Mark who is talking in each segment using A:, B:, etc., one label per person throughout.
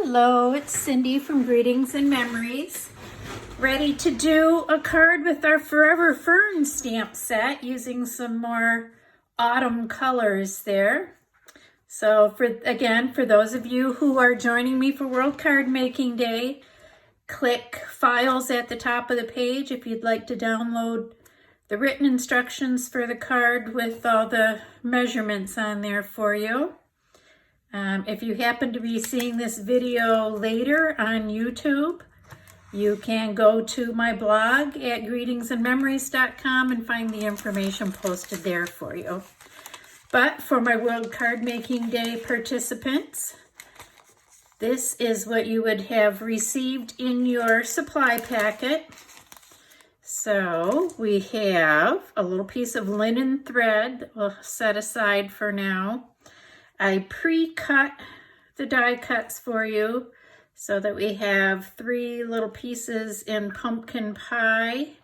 A: Hello, it's Cindy from Greetings and Memories. Ready to do a card with our Forever Fern stamp set using some more autumn colors there. So for those of you who are joining me for World Card Making Day, click Files at the top of the page if you'd like to download the written instructions for the card with all the measurements on there for you. If you happen to be seeing this video later on YouTube, you can go to my blog at greetingsandmemories.com and find the information posted there for you. But for my World Card Making Day participants, this is what you would have received in your supply packet. So we have a little piece of linen thread that we'll set aside for now. I pre-cut the die cuts for you so that we have 3 little pieces in pumpkin pie.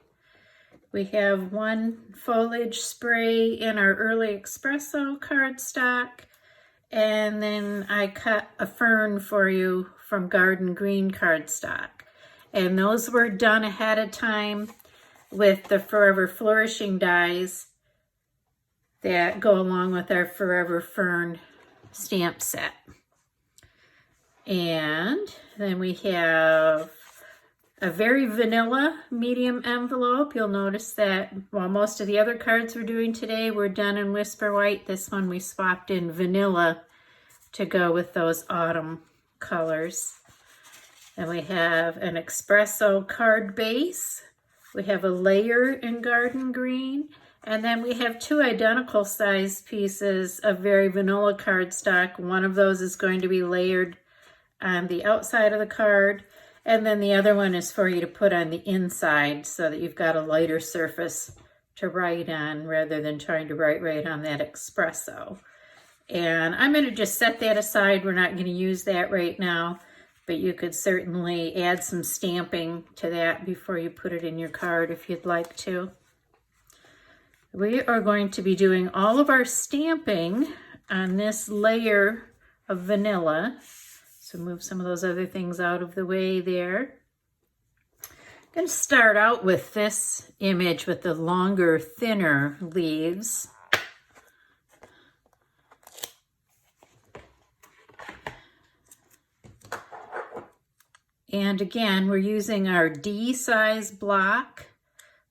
A: We have 1 foliage spray in our early espresso cardstock. And then I cut a fern for you from garden green cardstock. And those were done ahead of time with the Forever Flourishing dies that go along with our Forever Fern stamp set. And then we have a very vanilla medium envelope. You'll notice that while most of the other cards we're doing today were done in Whisper White, this one we swapped in vanilla to go with those autumn colors. And we have an espresso card base. We have a layer in garden green. And then we have 2 identical size pieces of very vanilla cardstock. One of those is going to be layered on the outside of the card. And then the other one is for you to put on the inside so that you've got a lighter surface to write on rather than trying to write right on that espresso. And I'm going to just set that aside. We're not going to use that right now, but you could certainly add some stamping to that before you put it in your card if you'd like to. We are going to be doing all of our stamping on this layer of vanilla. So move some of those other things out of the way there. I'm going to start out with this image with the longer, thinner leaves. And again, we're using our D size block.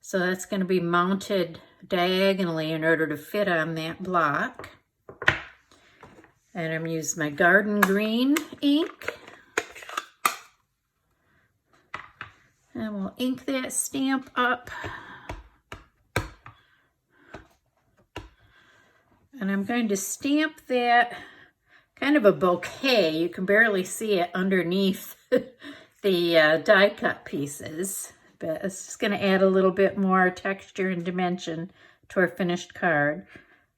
A: So that's going to be mounted diagonally in order to fit on that block. And I'm using my garden green ink. And we'll ink that stamp up. And I'm going to stamp that kind of a bouquet. You can barely see it underneath the die cut pieces. But it's just going to add a little bit more texture and dimension to our finished card.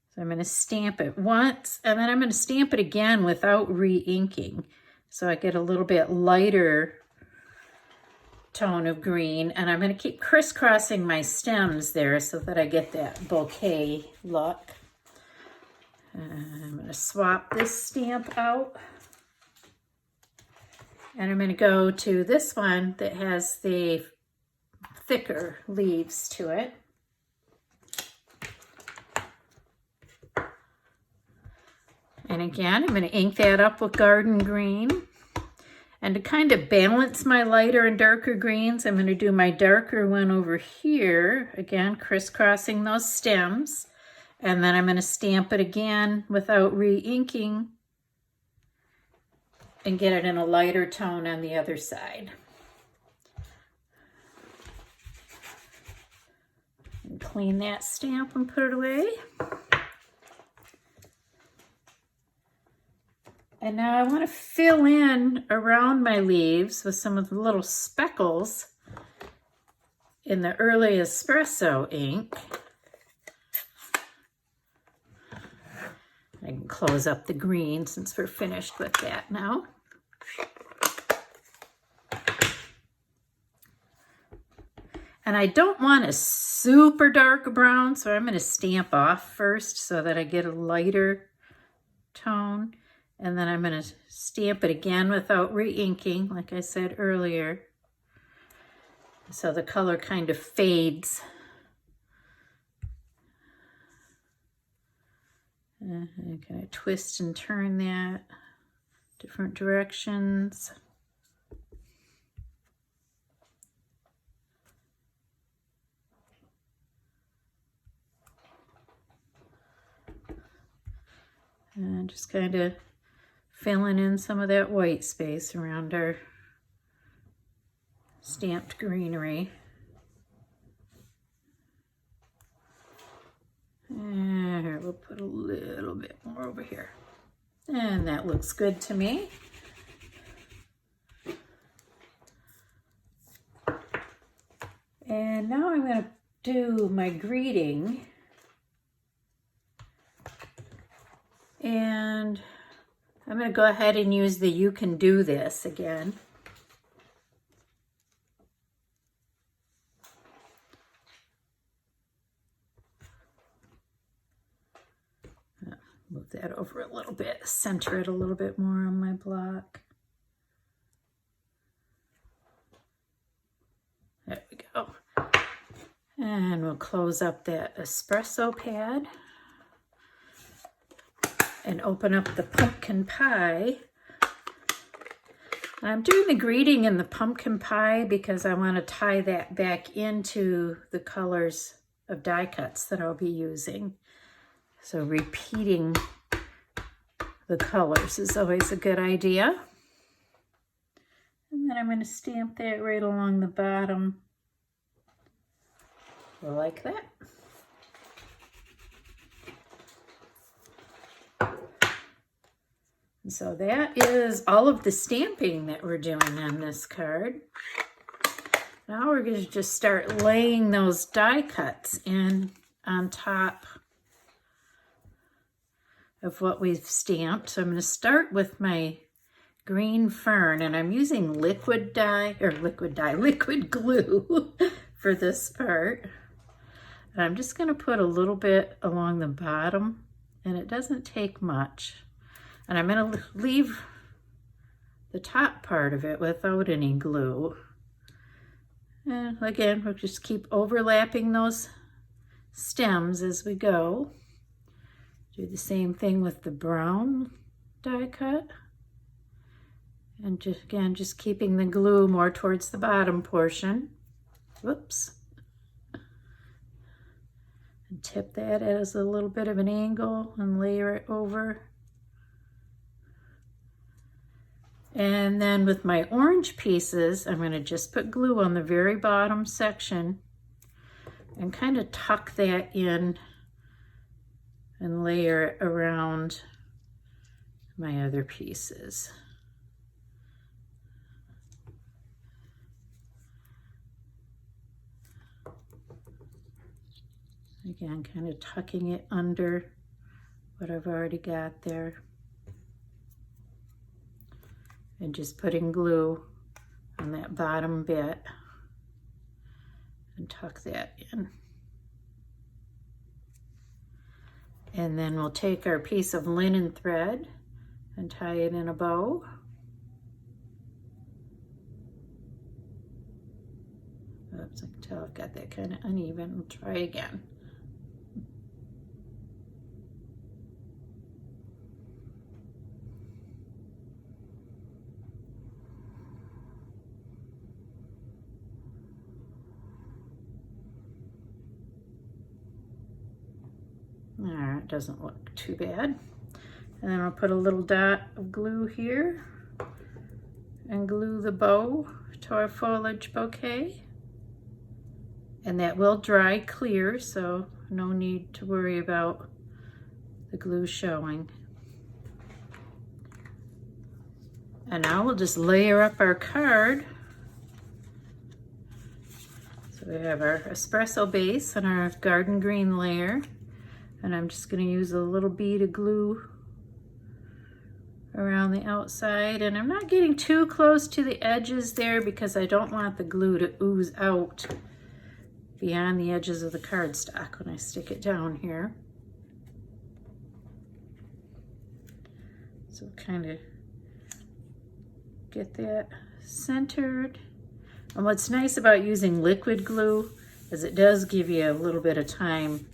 A: So I'm going to stamp it once, and then I'm going to stamp it again without re-inking. So I get a little bit lighter tone of green, and I'm going to keep crisscrossing my stems there so that I get that bouquet look. I'm going to swap this stamp out. And I'm going to go to this one that has the thicker leaves to it. And again, I'm going to ink that up with garden green. And to kind of balance my lighter and darker greens, I'm going to do my darker one over here. Again, crisscrossing those stems. And then I'm going to stamp it again without re-inking and get it in a lighter tone on the other side. And clean that stamp and put it away. And now I want to fill in around my leaves with some of the little speckles in the early espresso ink. I can close up the green since we're finished with that now. And I don't want a super dark brown, so I'm going to stamp off first so that I get a lighter tone. And then I'm going to stamp it again without re-inking, like I said earlier. So the color kind of fades. I'm going to twist and turn that different directions. And just kind of filling in some of that white space around our stamped greenery. And here, we'll put a little bit more over here. And that looks good to me. And now I'm going to do my greeting. And I'm going to go ahead and use the "You Can Do This" again. Move that over a little bit, center it a little bit more on my block. There we go. And we'll close up that espresso pad and open up the pumpkin pie. I'm doing the greeting in the pumpkin pie because I want to tie that back into the colors of die cuts that I'll be using. So repeating the colors is always a good idea. And then I'm going to stamp that right along the bottom, like that. And so that is all of the stamping that we're doing on this card. Now we're going to just start laying those die cuts in on top of what we've stamped. So I'm going to start with my green fern, and I'm using liquid glue for this part. And I'm just going to put a little bit along the bottom, and it doesn't take much. And I'm going to leave the top part of it without any glue. And again, we'll just keep overlapping those stems as we go. Do the same thing with the brown die cut. And just keeping the glue more towards the bottom portion. Whoops. And tip that as a little bit of an angle and layer it over. And then with my orange pieces, I'm going to just put glue on the very bottom section and kind of tuck that in and layer it around my other pieces. Again, kind of tucking it under what I've already got there. And just putting glue on that bottom bit and tuck that in. And then we'll take our piece of linen thread and tie it in a bow. Oops, I can tell I've got that kind of uneven. We'll try again. Alright, doesn't look too bad. And then I'll put a little dot of glue here and glue the bow to our foliage bouquet. And that will dry clear, so no need to worry about the glue showing. And now we'll just layer up our card. So we have our espresso base and our garden green layer. And I'm just going to use a little bead of glue around the outside. And I'm not getting too close to the edges there because I don't want the glue to ooze out beyond the edges of the cardstock when I stick it down here. So kind of get that centered. And what's nice about using liquid glue is it does give you a little bit of time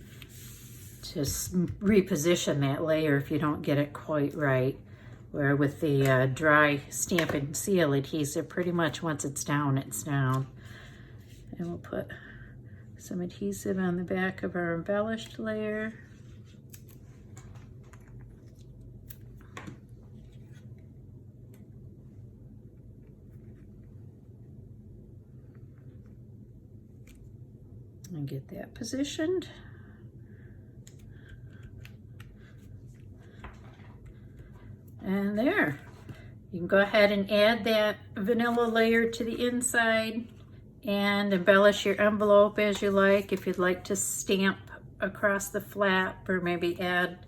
A: to reposition that layer if you don't get it quite right. Where with the dry Stamp and Seal adhesive, pretty much once it's down, it's down. And we'll put some adhesive on the back of our embellished layer. And get that positioned. And there. You can go ahead and add that vanilla layer to the inside and embellish your envelope as you like. If you'd like to stamp across the flap or maybe add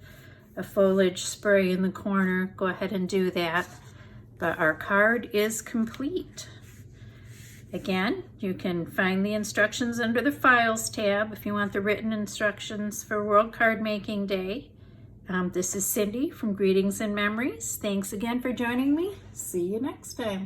A: a foliage spray in the corner, go ahead and do that. But our card is complete. Again, you can find the instructions under the Files tab if you want the written instructions for World Card Making Day. This is Cindy from Greetings and Memories. Thanks again for joining me. See you next time.